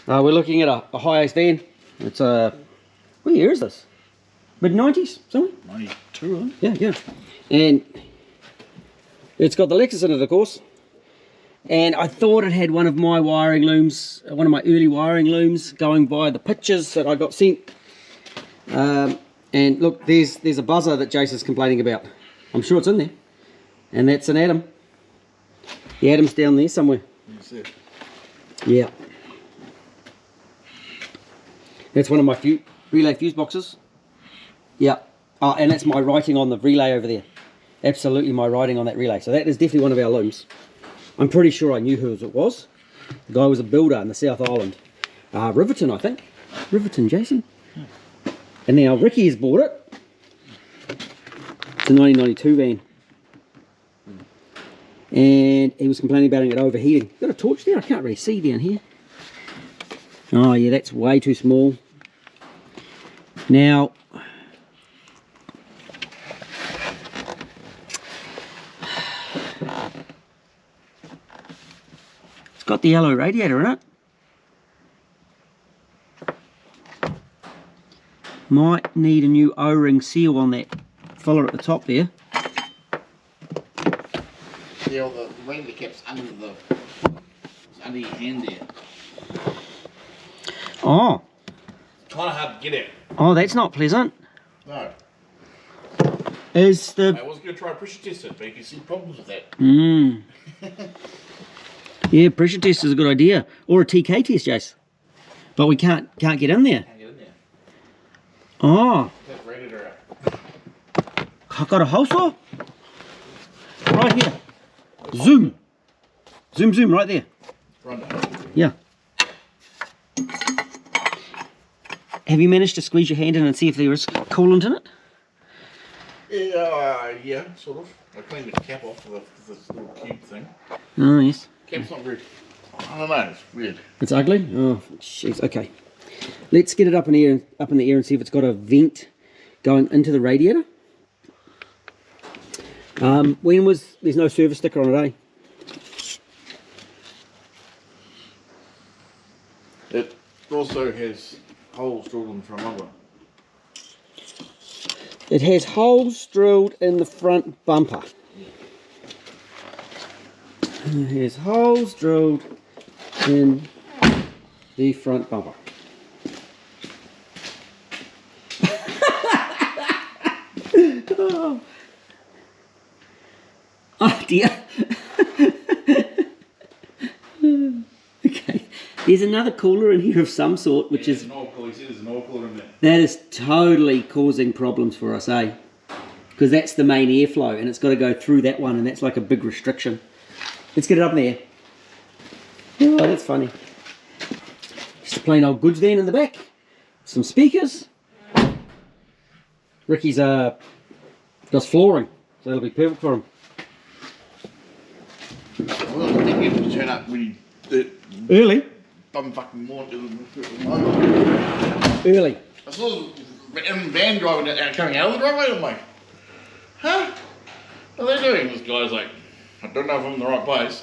We're looking at a Hiace van. It's a, what year is this? Mid-90s, something? 92, isn't it? Yeah, yeah. And it's got the Lexus in it, of course. And I thought it had one of my wiring looms, one of my early wiring looms, going by the pictures that I got sent. And look, there's a buzzer that Jace is complaining about. I'm sure it's in there. And that's an atom. The atom's down there somewhere. Yeah. That's one of my relay fuse boxes. Yeah. Oh, and that's my writing on the relay over there. Absolutely my writing on that relay. So that is definitely one of our looms. I'm pretty sure I knew who it was. The guy was a builder in the South Island. Riverton, I think. Riverton, Jason. And now Ricky has bought it. It's a 1992 van. And he was complaining about it overheating. Got a torch there? I can't really see down here. Oh yeah, that's way too small. Now, it's got the yellow radiator in it. Might need a new O-ring seal on that filler at the top there. Yeah, the radiator cap's under your hand there. Oh. Kind of hard to get at. Oh, that's not pleasant. No. Is the... I was going to try a pressure test it, but you can see problems with that. Yeah, pressure test is a good idea. Or a TK test, Jace. But we can't get in there. Can't get in there. Oh. That radiator I've got a hole saw. Right here. Zoom. Zoom, right there. Yeah. Have you managed to squeeze your hand in and see if there is coolant in it? Yeah, sort of. I cleaned the cap off with this little cube thing. Oh, yes. Cap's not very... I don't know, it's weird. It's ugly? Oh, jeez, okay. Let's get it up in the air and see if it's got a vent going into the radiator. There's no service sticker on it, eh? It also has holes drilled in the front bumper. It has holes drilled in the front bumper. It has holes drilled in the front bumper. Oh dear. Okay. There's another cooler in here of some sort, which is... He said there's an oil cooler in there. That is totally causing problems for us, eh? Because that's the main airflow, and it's got to go through that one, and that's like a big restriction. Let's get it up in there. Oh, that's funny. Just a plain old goods van in the back. Some speakers. Ricky's does flooring, so that'll be perfect for him. I wasn't thinking it would turn up really Early? dumb fucking morning. Early. I saw the van driving coming out of the driveway, and I'm like, huh? What are they doing? This guy's like, I don't know if I'm in the right place.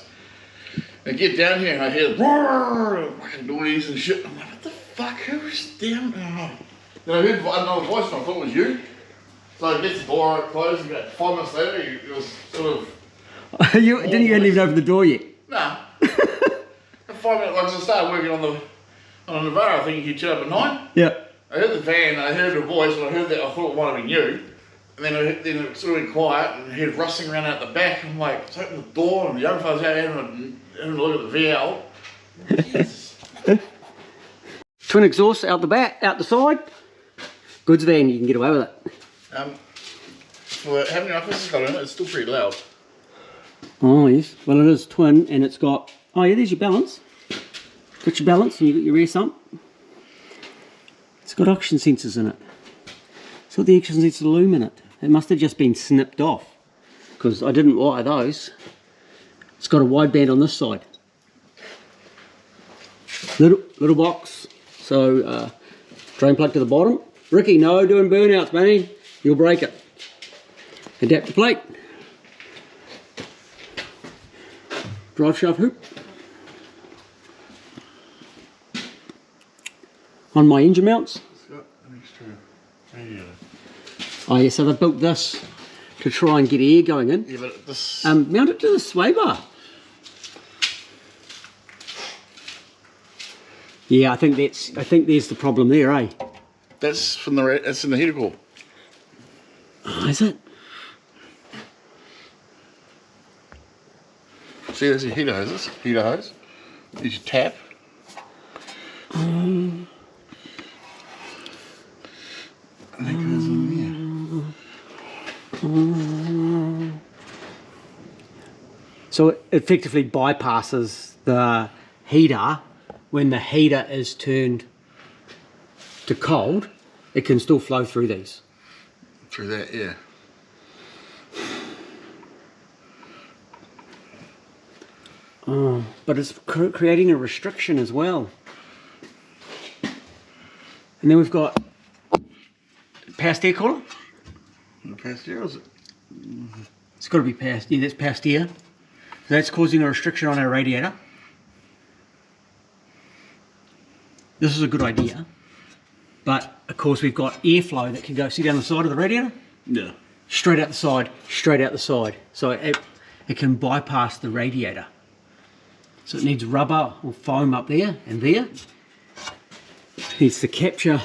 I get down here and I hear roar, fucking noise and shit. I'm like, what the fuck? Who's down? Oh. Then I heard another voice and I thought it was you. So I get the door closed and about 5 minutes later, it was sort of... Didn't you even open the door yet? Nah. 5 minutes, like I started working on the Navara, I think you shut up at 9. Yeah. I heard the van, I heard the voice, and I heard that, I thought it might have been you. And then it sort of went quiet, and I heard rustling around out the back. I'm like, let's open the door, and the young fella's out having a look at the VL. Jesus. Twin exhaust out the back, out the side. Goods van, you can get away with it. For having enough this got in it, it's still pretty loud. Oh yes, well it is twin, and it's got, oh yeah, there's your balance. Got your balance, and you've got your rear sump. It's got oxygen sensors in it. It's got the oxygen sensor loom in it. It must have just been snipped off, because I didn't wire those. It's got a wideband on this side. Little box, so drain plug to the bottom. Ricky, no doing burnouts, man. You'll break it. Adapter plate. Drive shaft hoop. on my engine mounts. It's got an extra radiator. Oh yeah, so they built this to try and get air going in. Yeah, but this... Mount it to the sway bar. Yeah, I think there's the problem there, eh? That's from the... That's in the heater core. Oh, is it? See, there's your heater hoses. Heater hose. There's your tap. And that goes in there. So it effectively bypasses the heater. When the heater is turned to cold, it can still flow through these. Through that, yeah. Oh, but it's creating a restriction as well. And then we've got passed air cooler. Past here, is it? It's got to be passed. Yeah, that's passed air. So that's causing a restriction on our radiator. This is a good idea, but of course we've got airflow that can go, see down the side of the radiator? Yeah. Straight out the side, straight out the side. So it can bypass the radiator. So it needs rubber or foam up there and there. It needs to capture,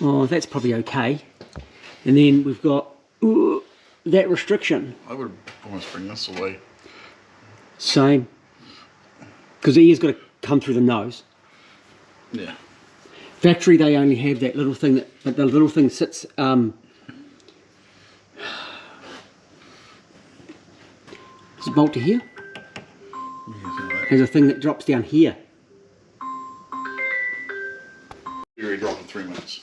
oh that's probably okay. And then we've got that restriction. I would almost bring this away. Same. Because the air's got to come through the nose. Yeah. Factory, they only have that little thing but the little thing sits there's a bolt to here. There's a thing that drops down here. You already dropped in 3 minutes.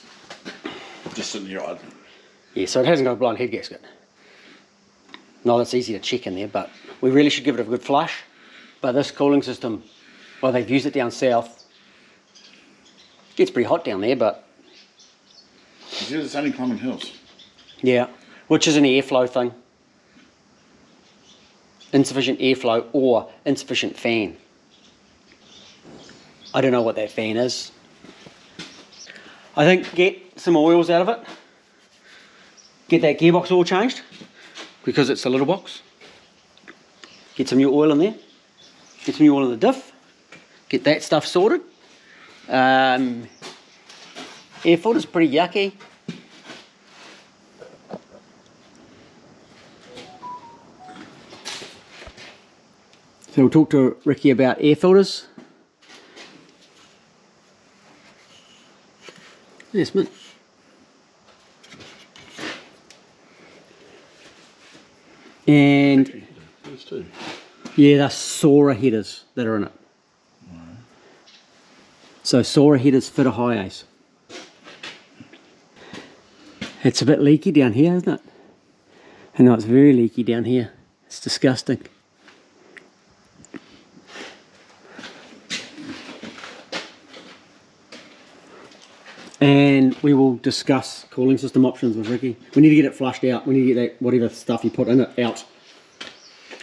Just sitting here idle. Yeah, so it hasn't got a blown head gasket. No, that's easy to check in there, but we really should give it a good flush. But this cooling system, well, they've used it down south. Gets pretty hot down there, but It's only climbing hills. yeah, which is an airflow thing. Insufficient airflow or insufficient fan. I don't know what that fan is. I think get some oils out of it. Get that gearbox oil changed because it's a little box. Get some new oil in there. Get some new oil in the diff. Get that stuff sorted. Air filter's pretty yucky. So we'll talk to Ricky about air filters. Yes, mint. And There's two. yeah, they're Sora headers that are in it. So Sora headers fit a Hiace. It's a bit leaky down here, isn't it? I know it's very leaky down here. It's disgusting. And we will discuss cooling system options with Ricky. We need to get it flushed out. We need to get that whatever stuff you put in it out.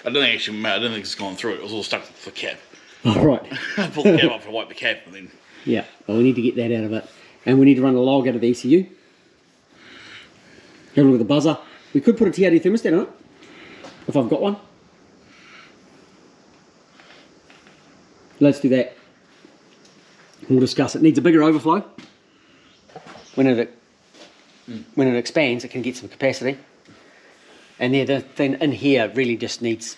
I don't think it's gone through. It was all stuck to the cap. Oh, right. I pulled the cap up to wipe the cap and then... Yeah, well, we need to get that out of it. And we need to run a log out of the ECU. Have a look at the buzzer. We could put a TRD thermostat on it, if I've got one. Let's do that. We'll discuss it. It needs a bigger overflow. When it expands, it can get some capacity. And the thing in here really just needs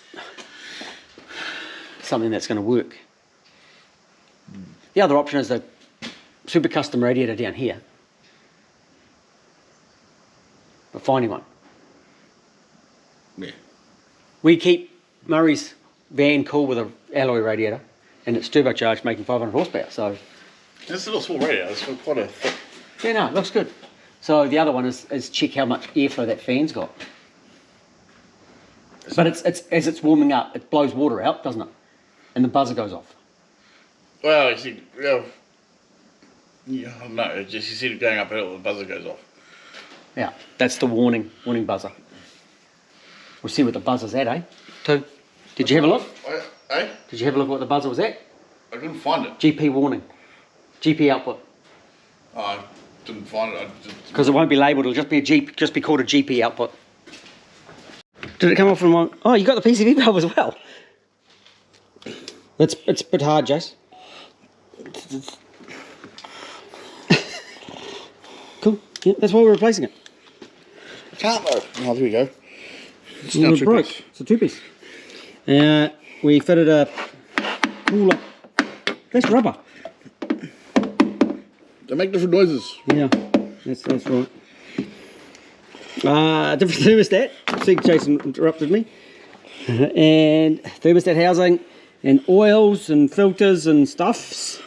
something that's going to work. The other option is the super custom radiator down here. But finding one. Yeah. We keep Murray's van cool with an alloy radiator, and it's turbocharged, making 500 horsepower. So It's a little small radiator. It's got quite a thick... yeah, no, it looks good. So the other one is check how much airflow that fan's got. But it's as it's warming up, it blows water out, doesn't it? And the buzzer goes off. Well, you see, yeah, no, it's just you see it going uphill, the buzzer goes off. Yeah, that's the warning buzzer. We'll see what the buzzer's at, eh? Did you have a look? Eh? Did you have a look at what the buzzer was at? I couldn't find it. GP warning. GP output. I didn't find it. Because it won't be labelled, it'll just be just be called a GP output. Did it come off from one? Oh, you got the PCV valve as well. It's a bit hard, Jace. Cool. Yeah, that's why we're replacing it. I can't though. Oh, there we go. It's Well, now it broke. two-piece. It's a two-piece. We fitted a cooler. That's rubber. They make different noises. Yeah, that's right. Different thermostat. See, Jason interrupted me. And thermostat housing, and oils and filters and stuffs,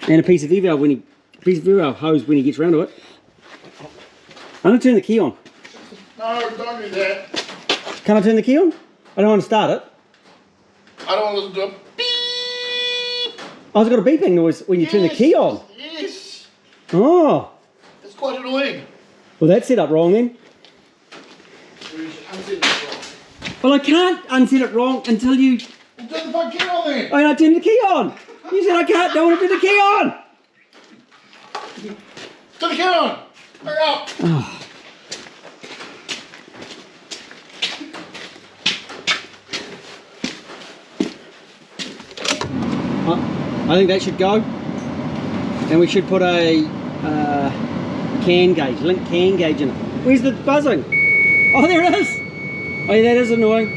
and a PCV valve hose when he gets around to it. I'm gonna turn the key on. No, don't do that. Can I turn the key on? I don't want to start it. I don't want to listen to a beep. Oh, it's got a beeping noise when you turn the key on. Yes. Oh, It's quite annoying. well that's set up wrong then. Well, I can't unset it wrong until you... Well, turn the fucking key on then. I turned the key on. You said I can't, don't want to turn the key on. Turn the key on. Hurry up. Oh. I think that should go, and we should put a can gauge, Link can gauge in it. Where's the buzzing? Oh, there it is. Oh, yeah, that is annoying.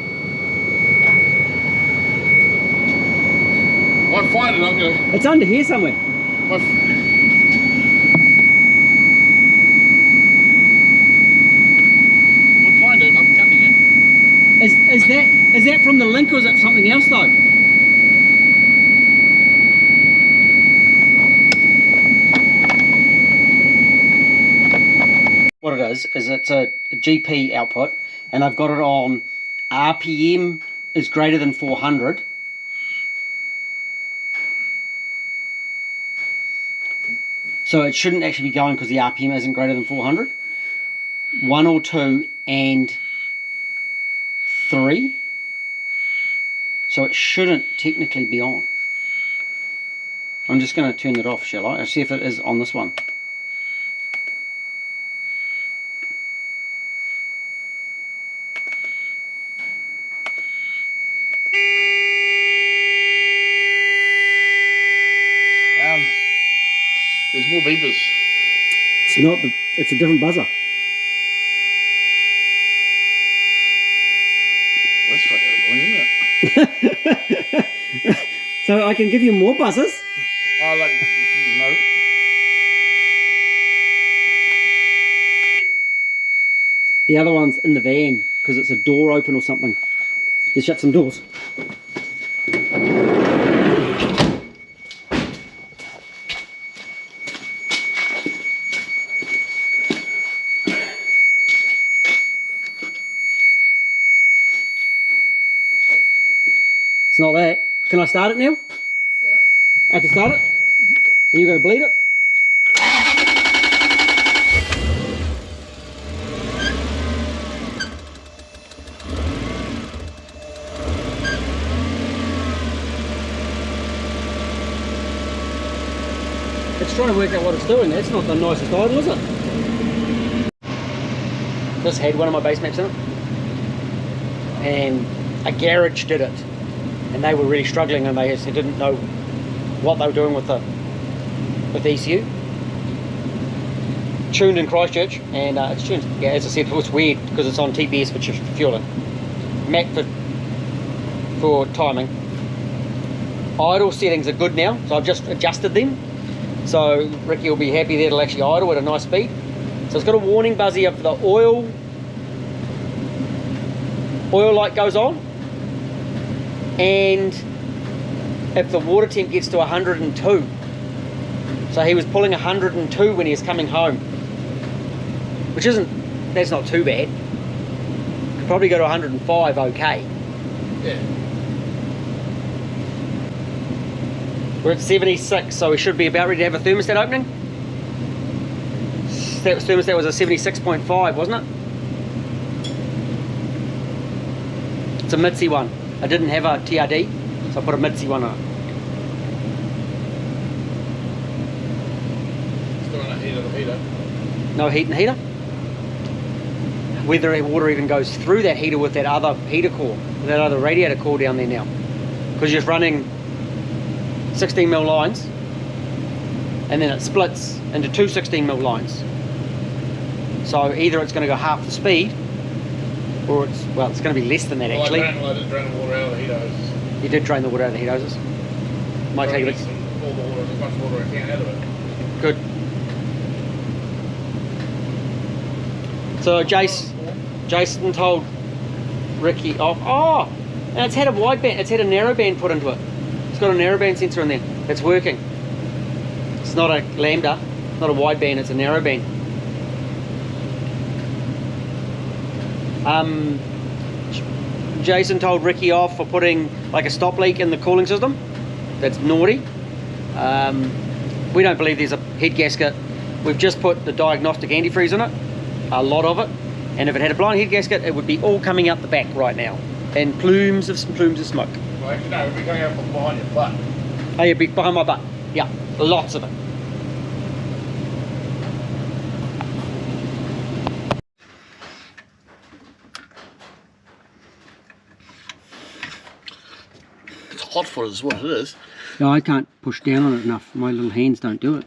I'll find it. I'm gonna. It's under here somewhere. I'll find it. I'm coming in. Is that from the Link, or is it something else though? What it is it's a GP output, and I've got it on RPM is greater than 400. So it shouldn't actually be going because the RPM isn't greater than 400. 1 or 2 and 3. So it shouldn't technically be on. I'm just going to turn it off, shall I? I'll see if it is on this one. There's more beepers. It's not it's a different buzzer. That's fucking annoying, isn't it? So I can give you more buzzers. Oh, like, no. The other one's in the van because it's a door open or something. Just shut some doors. It's not that. Can I start it now? Yeah. I have to start it? And you're going to bleed it? It's trying to work out what it's doing. That's not the nicest idle, is it? This had one of my base maps in it. And a garage did it. And they were really struggling, and they didn't know what they were doing with the ECU. Tuned in Christchurch, and it's tuned. Yeah, as I said, it's weird because it's on TPS for fueling, Mac for timing. Idle settings are good now, so I've just adjusted them. So Ricky will be happy that it'll actually idle at a nice speed. So it's got a warning buzzy if the oil light goes on. And if the water temp gets to 102, so he was pulling 102 when he was coming home, which that's not too bad. Could probably go to 105, okay. Yeah. We're at 76, so we should be about ready to have a thermostat opening. That thermostat was a 76.5, wasn't it? It's a Mitzi one. I didn't have a TRD, so I put a Mitzi one on. heat in the heater. No heat in the heater. Whether water even goes through that heater with that other heater core, that other radiator core down there now, because you're running 16mm lines, and then it splits into two 16mm lines. So either it's going to go half the speed, or it's going to be less than that actually. I did drain the water out of the heat hoses. You did drain the water out of the heat hoses. Might take a bit. All the water, as much water I can out of it. Good. So Jason told Ricky off. Oh, and it's had a wideband. It's had a narrowband put into it. It's got a narrowband sensor in there. It's working. It's not a lambda, not a wideband. It's a narrowband. Jason told Ricky off for putting like a stop leak in the cooling system. That's naughty. We don't believe there's a head gasket. We've just put the diagnostic antifreeze in it, a lot of it, and if it had a blind head gasket, it would be all coming out the back right now, and plumes of smoke. Well, actually, no, it would be going out from behind your butt. Oh, yeah, behind my butt. Yeah, lots of it. It's hot for it, is what it is. No, I can't push down on it enough. My little hands don't do it.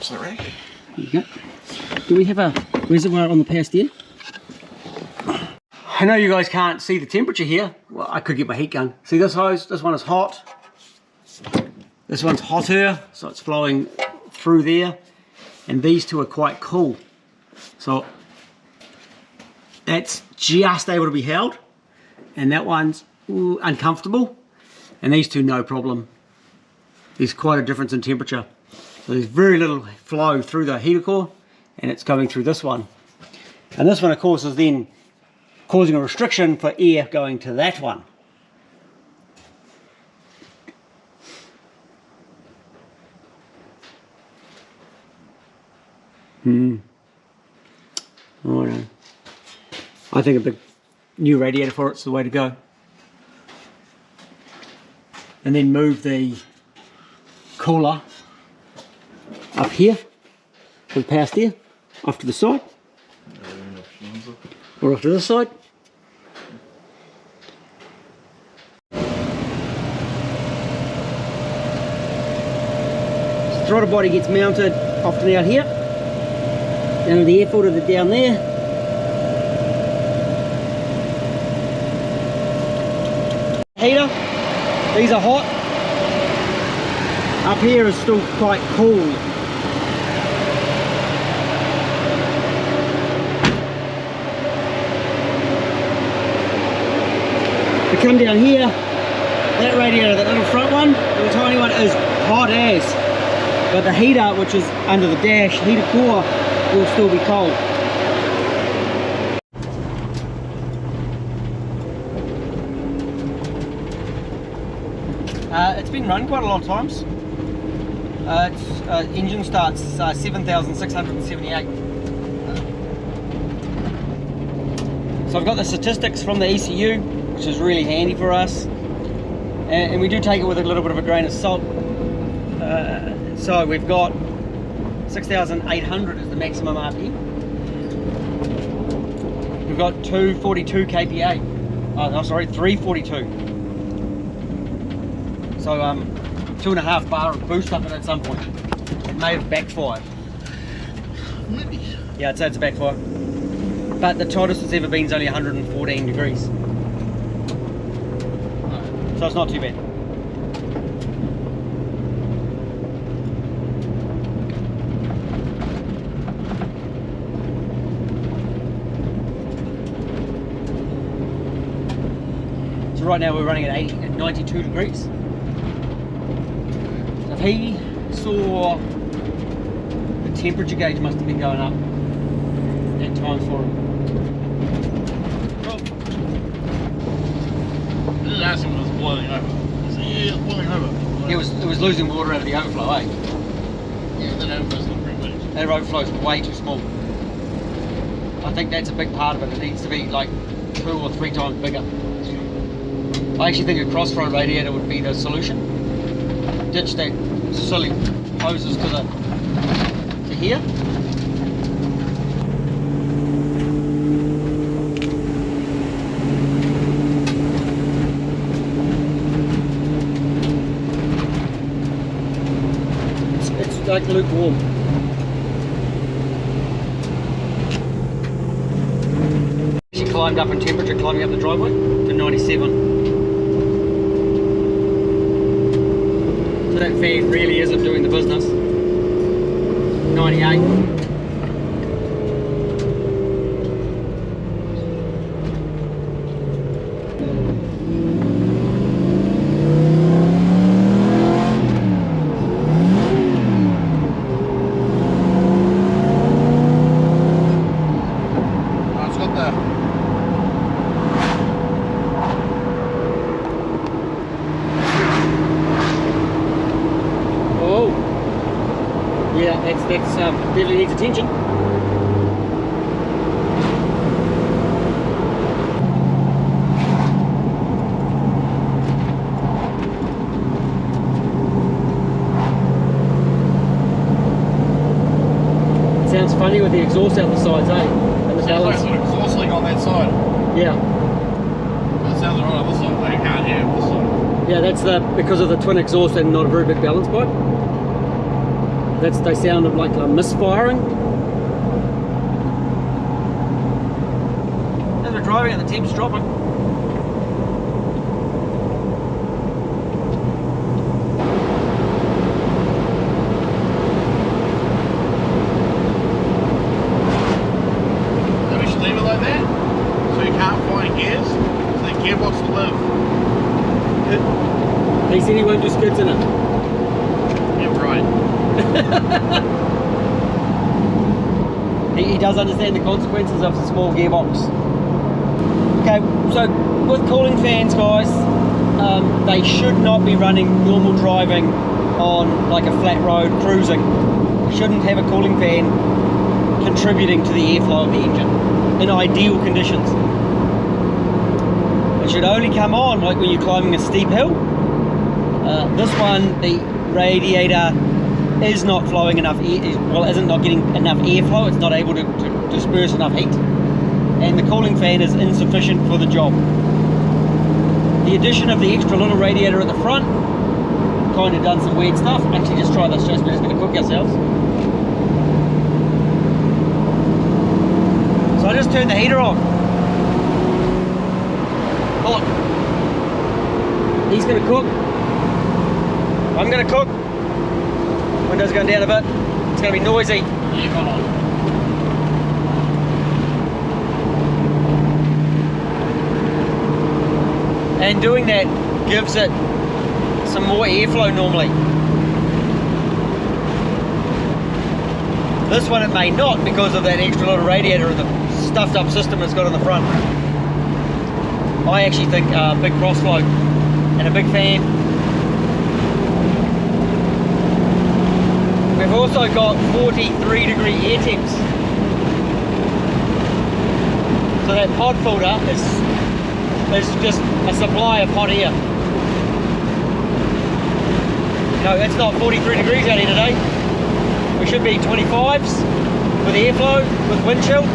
Is that right? There you go. Do we have a reservoir on the power steer? I know you guys can't see the temperature here. Well, I could get my heat gun. See this hose? This one is hot. This one's hotter, so it's flowing through there. And these two are quite cool. So that's just able to be held. And that one's uncomfortable. And these two, no problem. There's quite a difference in temperature. So there's very little flow through the heater core, and it's coming through this one. And this one, of course, is then causing a restriction for air going to that one. Oh no. I think a big new radiator for it's the way to go. And then move the cooler up here with power steer off to the side, or off to this side. So throttle body gets mounted often out here, down to the air filter down there. Heater, these are hot. Up here is still quite cool. We come down here, that radiator, that little front one, the tiny one, is hot as. But the heater, which is under the dash, heater core, will still be cold. It's been run quite a lot of times. Engine starts 7,678. So I've got the statistics from the ECU, which is really handy for us, and we do take it with a little bit of a grain of salt. So we've got 6,800 is the maximum RPM. We've got 242 kPa. Oh no, sorry, 342. So 2.5 bar of boost up at some point. It may have backfired. Maybe. Yeah, I'd say it's a backfire. But the tightest it's ever been is only 114 degrees. So it's not too bad. So right now we're running at 92 degrees. So if he saw the temperature gauge must have been going up at times for him. This is asking if it was boiling over. Yeah, it's boiling over. It was losing water out of the overflow, eh? Yeah, that overflow's not very big. That overflow's way too small. I think that's a big part of it. It needs to be like 2 or 3 times bigger. I actually think a cross front radiator would be the solution. Ditch that silly hoses to here. It's like lukewarm. She climbed up in temperature, climbing up the driveway to 97. So that fan really isn't doing the business. 98. Yeah, that's definitely needs attention. It sounds funny with the exhaust out the sides, eh? And the Sounds like balance. sort of exhaust leak on that side. Yeah. It sounds right on this side, but you can't hear it this side. Yeah, that's because of the twin exhaust and not a very big balance pipe. They sounded like misfiring. As we're driving and the temp's dropping. Then we should leave it like that, so you can't find gears, so the gearbox will live. He said he won't do skids in it. Yeah, right. He does understand the consequences of a small gearbox. Okay, so with cooling fans, guys, they should not be running normal driving on like a flat road cruising. You shouldn't have a cooling fan contributing to the airflow of the engine in ideal conditions. It should only come on like when you're climbing a steep hill. This one, the radiator is not flowing enough isn't not getting enough airflow. It's not able to disperse enough heat, and the cooling fan is insufficient for the job. The addition of the extra little radiator at the front kind of done some weird stuff. Actually, just try this, we're just going to cook ourselves. So I just turned the heater on. Look, he's going to cook, I'm going to cook. Window's going down a bit. It's going to be noisy. Yeah, come on. And doing that gives it some more airflow normally. This one it may not because of that extra little radiator and the stuffed up system it's got on the front. I actually think a big cross flow and a big fan. We've also got 43-degree air temps. So that pod filter is just a supply of hot air. No, it's not 43 degrees out here today. We should be 25s with airflow, with wind chill.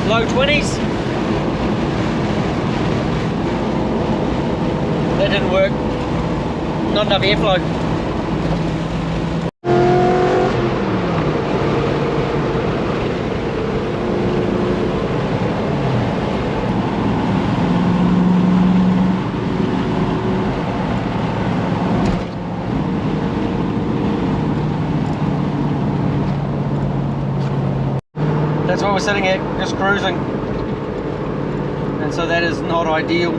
Low 20s. That didn't work. Not enough airflow. That's what we're sitting at, just cruising, and so that is not ideal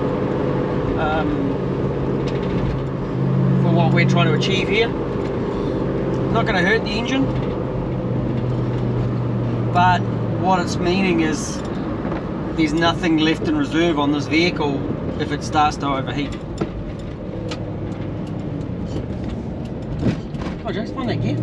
for what we're trying to achieve here. Not going to hurt the engine, but what it's meaning is there's nothing left in reserve on this vehicle if it starts to overheat. Oh, Jace, find that gear.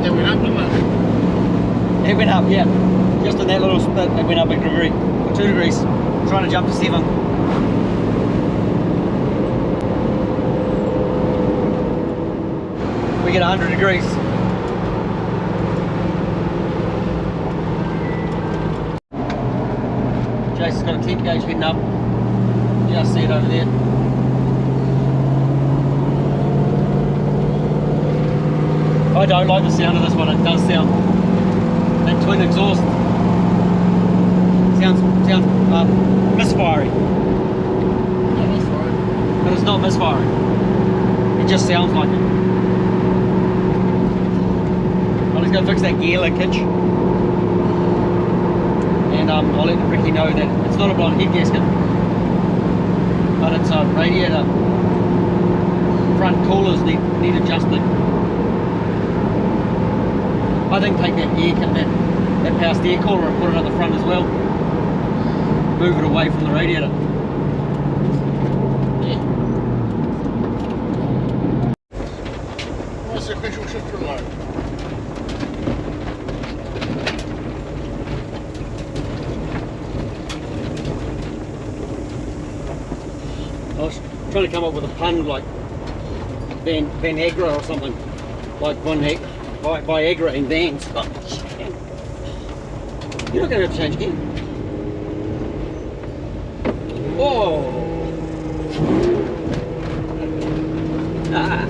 that went up, didn't it? It went up, yeah. Just in that little split, it went up a degree, or 2 degrees. Trying to jump to 7. We get 100 degrees. Jason's got a temp gauge heading up. Just see it over there. I don't like the sound of this one. It does sound, that twin exhaust sounds misfiring, Yeah, that's right. but it's not misfiring. It just sounds like it. I'll just go fix that gear linkage, and I'll let Ricky know that it's not a blown head gasket, but it's a radiator. Front coolers need adjusting. I think take that that power steer cooler and put it at the front as well. Move it away from the radiator. Yeah. What's the sequential shifter like? I was trying to come up with a pun like Viagra or something, like Viagra in vans. Oh, you're not going to have to change again. Oh! Ah!